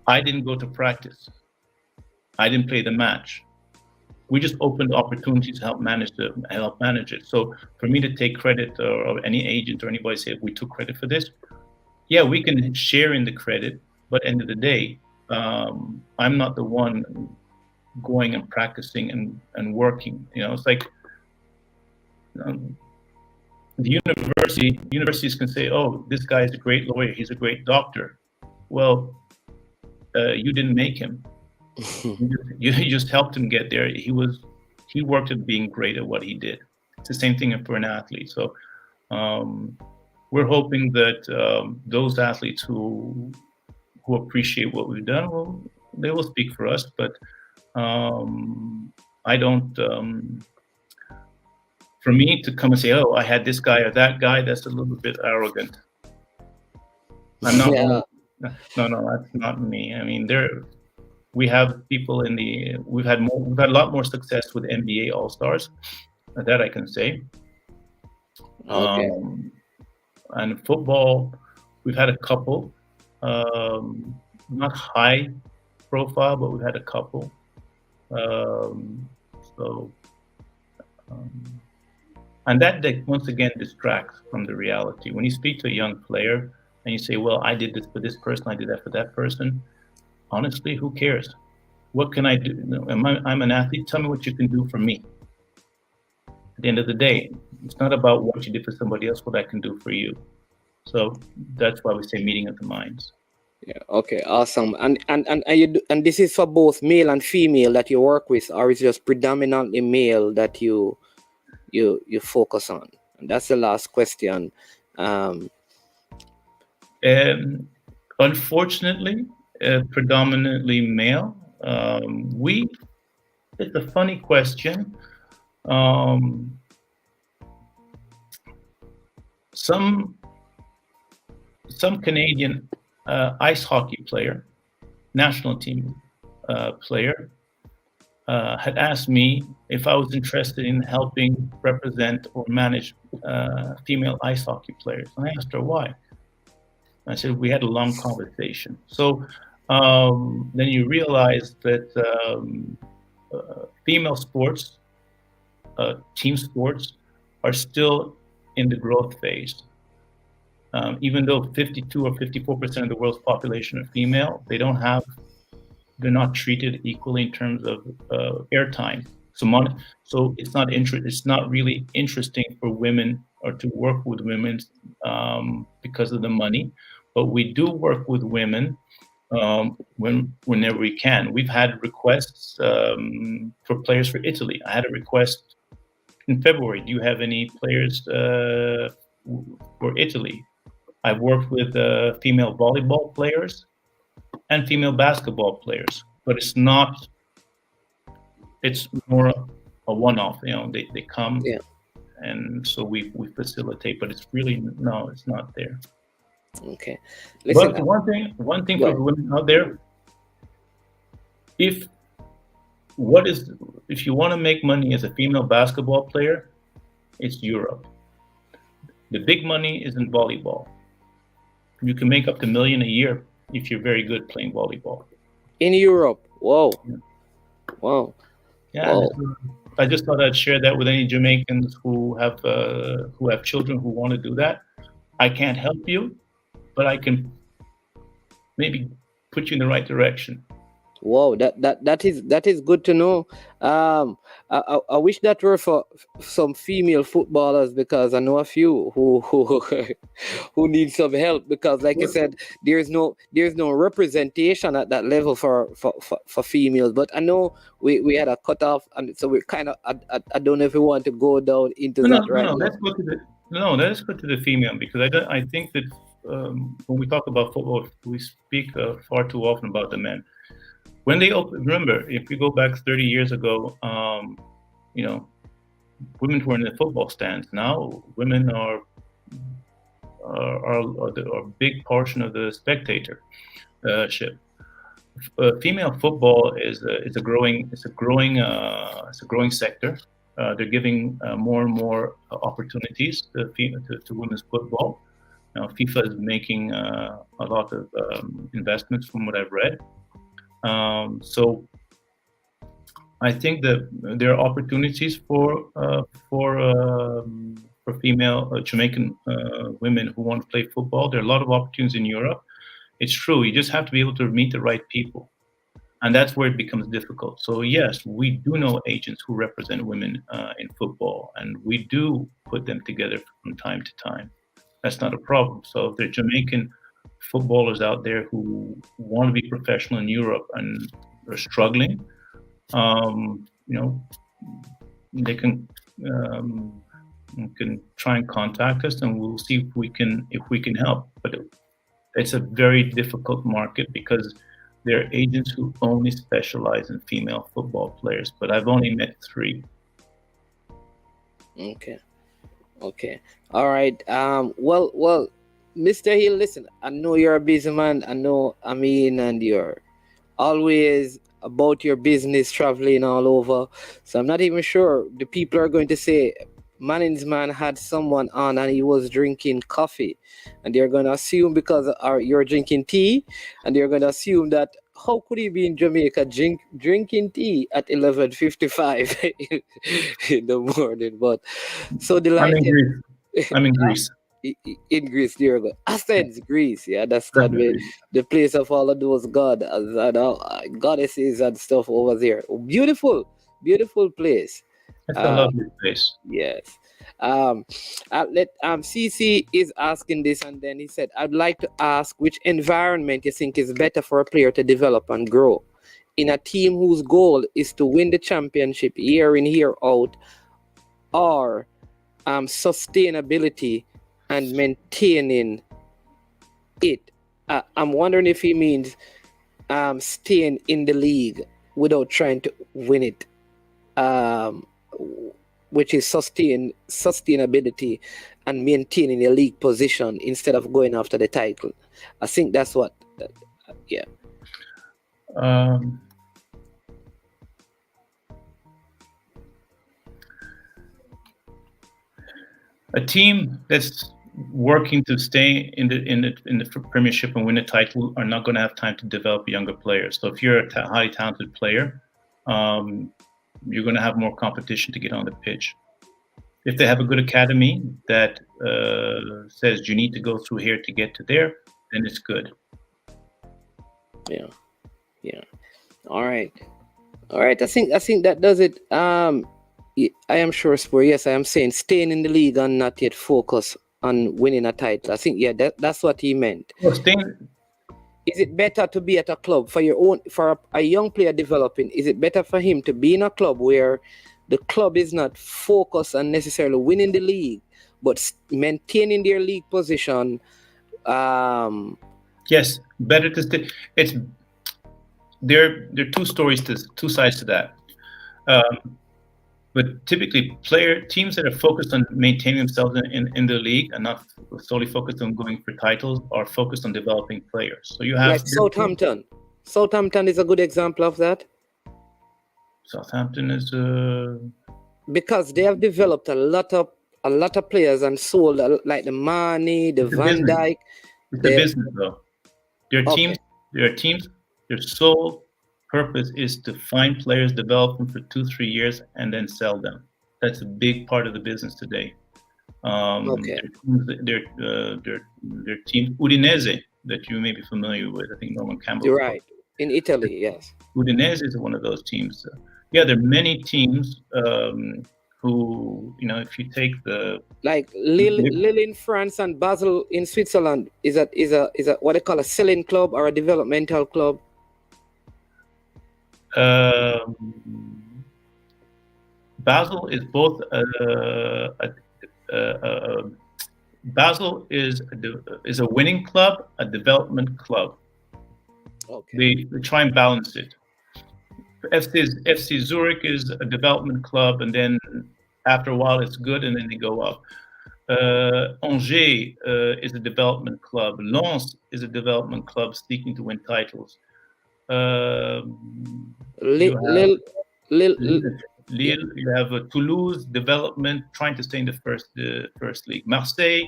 I didn't go to practice. I didn't play the match. We just opened opportunities to help manage it. So for me to take credit, or any agent or anybody say we took credit for this, yeah, we can share in the credit. But at the end of the day, I'm not the one going and practicing and working. It's like the universities can say, oh, this guy is a great lawyer, he's a great doctor. Well, you didn't make him. You just helped him get there. He worked at being great at what he did. It's the same thing for an athlete. So we're hoping that those athletes who appreciate what we've done, they will speak for us. But I don't. For me to come and say, "Oh, I had this guy or that guy," that's a little bit arrogant. I'm not. Yeah. No, that's not me. I mean, we have people we've had a lot more success with NBA All-Stars. That I can say. Okay. And football, we've had a couple. Not high profile, but we've had a couple. And that once again distracts from the reality. When you speak to a young player and you say, well, I did this for this person, I did that for that person, honestly, who cares? What can I do? I'm an athlete. Tell me what you can do for me. At the end of the day, it's not about what you did for somebody else, what I can do for you. So that's why we say meeting of the minds. Yeah. Okay. Awesome. And this is for both male and female that you work with, or is it just predominantly male that you focus on? And that's the last question. Unfortunately, predominantly male. It's a funny question. Um, some Canadian ice hockey player, national team player, had asked me if I was interested in helping represent or manage female ice hockey players. And I asked her why. I said, we had a long conversation. So then you realize that female sports, team sports, are still in the growth phase. Even though 52 or 54% of the world's population are female, they're not treated equally in terms of airtime. So it's not really interesting for women or to work with women because of the money. But we do work with women whenever we can. We've had requests for players for Italy. I had a request in February. Do you have any players for Italy? I've worked with female volleyball players and female basketball players, but it's more a one-off. They come, and so we facilitate, but it's not there. Okay. Listen, but one thing for women out there, if you want to make money as a female basketball player, it's Europe. The big money is in volleyball. You can make up to $1 million a year if you're very good playing volleyball. In Europe. Whoa. Yeah. Wow. Yeah. Whoa. I just thought I'd share that with any Jamaicans who have children who want to do that. I can't help you, but I can maybe put you in the right direction. Whoa, that is good to know. I wish that were for some female footballers, because I know a few who need some help, because like you said, there's no representation at that level for females. But I know we had a cutoff, and so we kind of I don't know if we want to go down into that right now. Let's go to the female, because I think that when we talk about football, we speak far too often about the men. When remember, if you go back 30 years ago, women were in the football stands. Now women are a big portion of the spectatorship. Female football is a growing sector. They're giving more and more opportunities to women's football. Now FIFA is making a lot of investments, from what I've read. So I think that there are opportunities for female Jamaican women who want to play football. There are a lot of opportunities in Europe. It's true. You just have to be able to meet the right people, and that's where it becomes difficult. So yes, we do know agents who represent women in football, and we do put them together from time to time. That's not a problem. So if there are Jamaican footballers out there who want to be professional in Europe and are struggling, they can try and contact us, and we'll see if we can help. But it's a very difficult market, because there are agents who only specialize in female football players, but I've only met 3. Okay. All right. Well, Mr. Hill, listen, I know you're a busy man. I know, and you're always about your business, traveling all over. So I'm not even sure the people are going to say, Manning's man had someone on and he was drinking coffee. And they're going to assume, because you're drinking tea, and they're going to assume that, how could he be in Jamaica drinking tea at 11:55 in the morning? But so delighted. I'm in Greece. In Greece, there you go. Athens, Greece. Yeah, that's the place of all of those goddesses and stuff over there. Beautiful place. It's a lovely place. Yes. CC is asking this, and then he said, I'd like to ask which environment you think is better for a player to develop and grow in a team whose goal is to win the championship year in, year out, or sustainability and maintaining it I'm wondering if he means staying in the league without trying to win it, which is sustainability and maintaining a league position instead of going after the title. I think that's what, yeah. A team that's working to stay in the Premiership and win a title are not going to have time to develop younger players. So if you're a highly talented player, you're going to have more competition to get on the pitch. If they have a good academy that says you need to go through here to get to there, then it's good. Yeah. All right. I think that does it. I am sure Sport. Yes, I am saying staying in the league and not yet focus on winning a title. I think that's what he meant. Well, is it better to be at a club for a young player developing? Is it better for him to be in a club where the club is not focused on necessarily winning the league, but maintaining their league position? Yes, better to stay. There are two sides to that. But typically, teams that are focused on maintaining themselves in the league and not solely focused on going for titles are focused on developing players. So you have like Southampton. Southampton is a good example of that. Southampton is because they have developed a lot of players and sold like the Mane, the Van Dijk. It's a business though. There are teams. Their sole purpose is to find players, develop them for 2-3 years, and then sell them. That's a big part of the business today. Their team Udinese that you may be familiar with. I think Norman Campbell. You're right. In Italy, yes. Udinese is one of those teams. There are many teams who, if you take the Lille in France and Basel in Switzerland, is that what they call a selling club or a developmental club? Basel is both Basel is a winning club, a development club. Okay. They try and balance it. FC Zurich is a development club, and then after a while it's good, and then they go up. Angers is a development club. Lens is a development club seeking to win titles. Lille, you have Toulouse development trying to stay in the first league. Marseille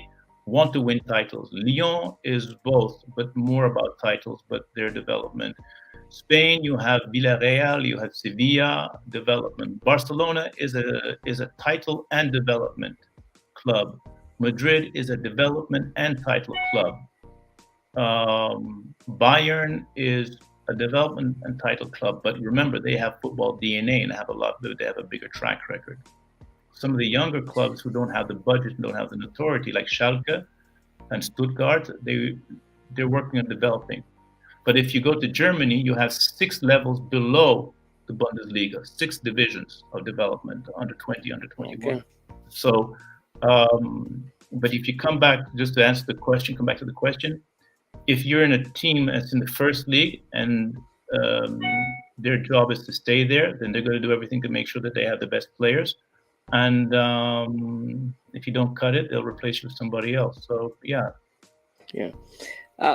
want to win titles. Lyon is both, but more about titles, but their development. Spain, you have Villarreal, you have Sevilla development. Barcelona is a title and development club. Madrid is a development and title club. Bayern is a development and title club, but remember they have football DNA and they have a bigger track record. Some of the younger clubs who don't have the budget and don't have the notoriety, like Schalke and Stuttgart, they're working on developing. But if you go to Germany, you have 6 levels below the Bundesliga, 6 divisions of development, under 20, under 21. Okay. So, but if you come back, just to answer the question, if you're in a team that's in the first league and their job is to stay there, then they're going to do everything to make sure that they have the best players. And if you don't cut it, they'll replace you with somebody else. So, yeah.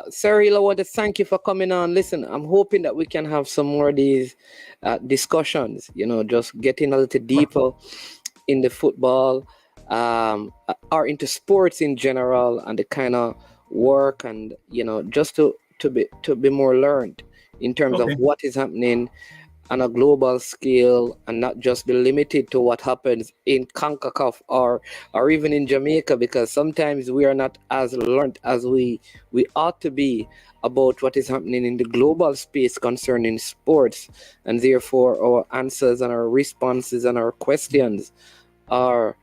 Cyril, I want to thank you for coming on. Listen, I'm hoping that we can have some more of these discussions, just getting a little deeper in the football or into sports in general and the kind of work and, just to be more learned in terms of what is happening on a global scale and not just be limited to what happens in CONCACAF or even in Jamaica, because sometimes we are not as learned as we ought to be about what is happening in the global space concerning sports, and therefore our answers and our responses and our questions are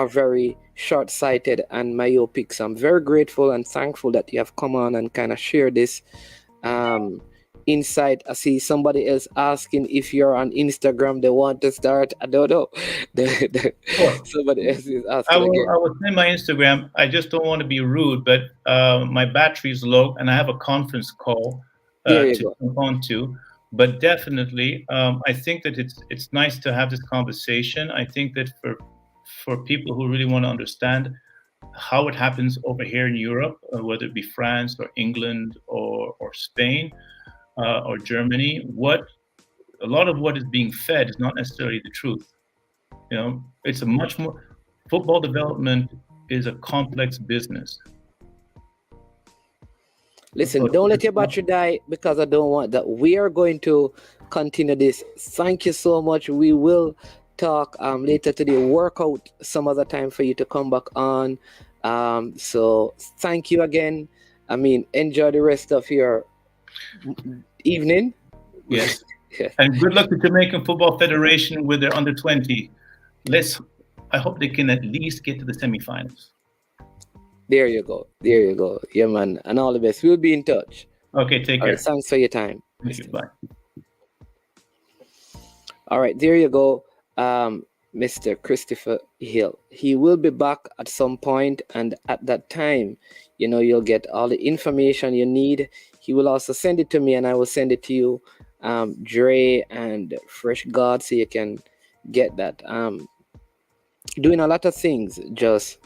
very short-sighted and myopic. So I'm very grateful and thankful that you have come on and kind of share this insight. I see somebody else asking if you're on Instagram. They want to start. I don't know. Sure. Somebody else is I asking will. again. I will send my Instagram. I just don't want to be rude, but my battery's low, and I have a conference call There you to go. jump on to. But definitely, I think that it's nice to have this conversation. I think that for people who really want to understand how it happens over here in Europe, whether it be France or England or Spain or Germany, a lot of what is being fed is not necessarily the truth. You know, it's a much more football development is a complex business. Listen, don't let your battery die because I don't want that. We are going to continue this. Thank you so much. We will talk later today. Work out some other time for you to come back on. So thank you again. I mean, enjoy the rest of your evening. Yes. And good luck to Jamaican Football Federation with their under 20. I hope they can at least get to the semifinals. There you go. There you go. Yeah, man. And all the best. We'll be in touch. Okay, take All care. right, thanks for your time. Thank you. Bye. All right, there you go. Mr. Christopher Hill. He will be back at some point, and at that time, you know, you'll get all the information you need. He will also send it to me, and I will send it to you, Dre and Fresh God, so you can get that. Doing a lot of things just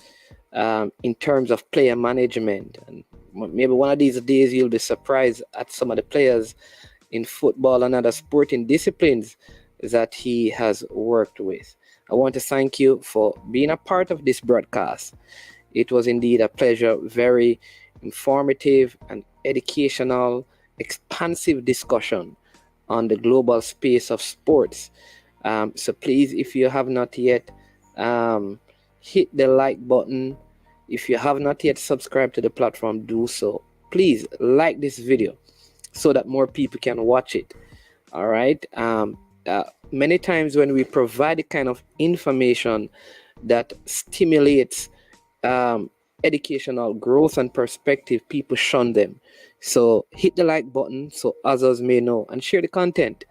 in terms of player management, and maybe one of these days you'll be surprised at some of the players in football and other sporting disciplines that he has worked with. I want to thank you for being a part of this broadcast. It was indeed a pleasure, very informative and educational, expansive discussion on the global space of sports. So please, if you have not yet, hit the like button. If you have not yet subscribed to the platform, do so. Please like this video so that more people can watch it. All right. Many times when we provide the kind of information that stimulates educational growth and perspective, people shun them. So hit the like button so others may know, and share the content.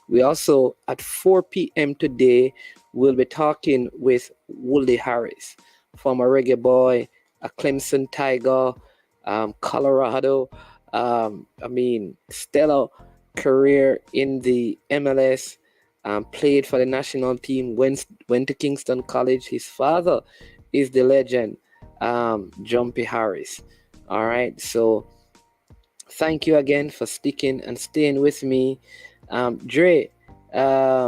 We also, at 4 p.m. today, will be talking with Woody Harris, former reggae boy, a Clemson Tiger, Colorado. Stellar career in the MLS. Played for the national team, went to Kingston College. His father is the legend, Jumpy Harris. All right, so thank you again for sticking and staying with me. Dre, I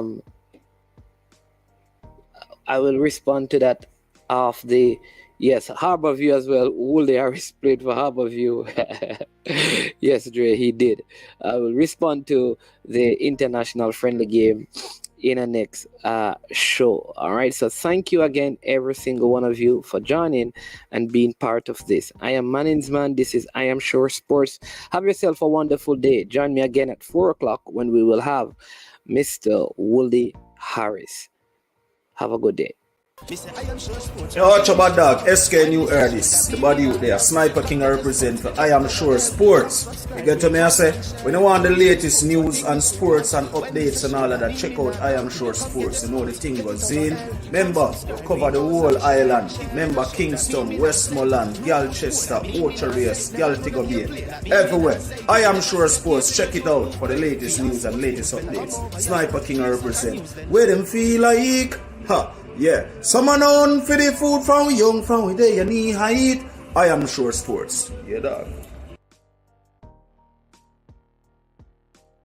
will respond to that of the, yes, Harborview as well. Woolly Harris played for Harborview. Yes, Dre, he did. I will respond to the international friendly game in the next show. All right, so thank you again, every single one of you, for joining and being part of this. I am Manningsman. This is I Am Sure Sports. Have yourself a wonderful day. Join me again at 4 o'clock when we will have Mr. Woolly Harris. Have a good day. Yo, watch about dog, SK New Erdis, the body out there, Sniper King I represent for I Am Sure Sports. You get to me, I say, when you want the latest news and sports and updates and all of that, check out I Am Sure Sports. You know the thing goes in. Remember, you cover the whole island. Remember Kingston, Westmoreland, Galchester, Ocho Race, Galtigo Bay, everywhere. I Am Sure Sports, check it out for the latest news and latest updates. Sniper King I represent. Where them feel like, yeah, someone on for the food from young, from where they knee height. I Am Sure Sports. Yeah, dog.